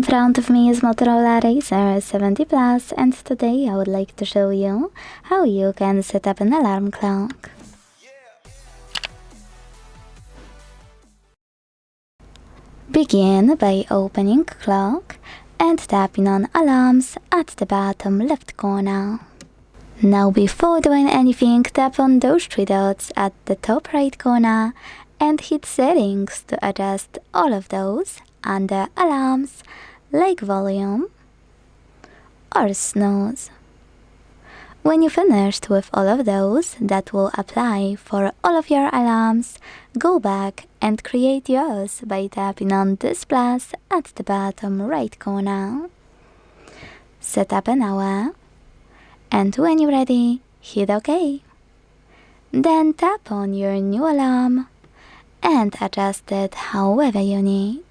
front of me is Motorola Razr 70 Plus, and today I would like to show you how you can set up an alarm clock. Begin by opening clock and tapping on alarms at the bottom left corner. Now before doing anything, tap on those three dots at the top right corner and hit settings to adjust all of those under alarms like volume or snooze. When you finished with all of those that will apply for all of your alarms, go back and create yours by tapping on this plus at the bottom right corner. Set up an hour, and when you're ready, hit OK. Then tap on your new alarm and adjust it however you need.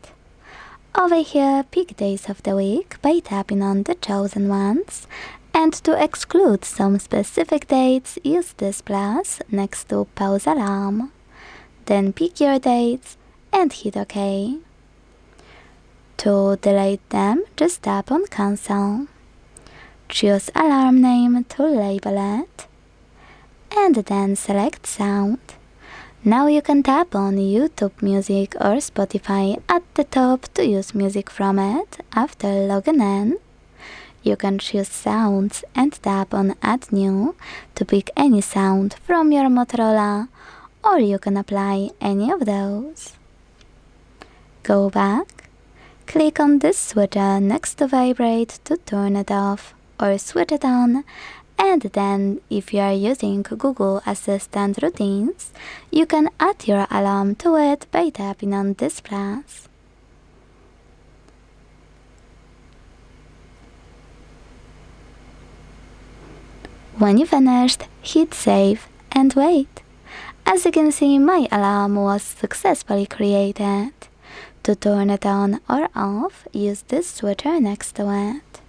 Over here, pick days of the week by tapping on the chosen ones, and to exclude some specific dates, use this plus next to pause alarm. Then pick your dates and hit OK. To delete them, just tap on cancel. Choose alarm name to label it, and then select sound. Now you can tap on YouTube Music or Spotify at the top to use music from it after logging in. You can choose sounds and tap on add new to pick any sound from your Motorola, or you can apply any of those. Go back, click on this switcher next to vibrate to turn it off or switch it on, and then if you are using Google Assistant routines, you can add your alarm to it by tapping on this plus. When you finished, hit save and wait. As you can see, my alarm was successfully created. To turn it on or off, use this switcher next to it.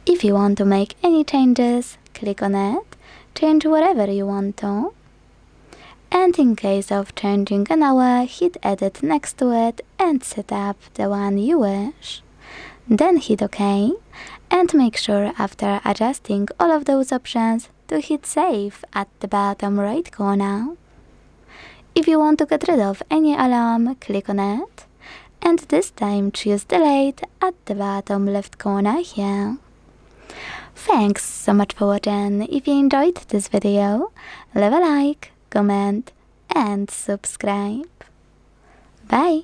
If you want to make any changes, click on it, change whatever you want to. And in case of changing an hour, hit edit next to it and set up the one you wish. Then hit OK, and make sure after adjusting all of those options to hit save at the bottom right corner. If you want to get rid of any alarm, click on it, and this time choose delete at the bottom left corner here. Thanks so much for watching. If you enjoyed this video, leave a like, comment and subscribe. Bye!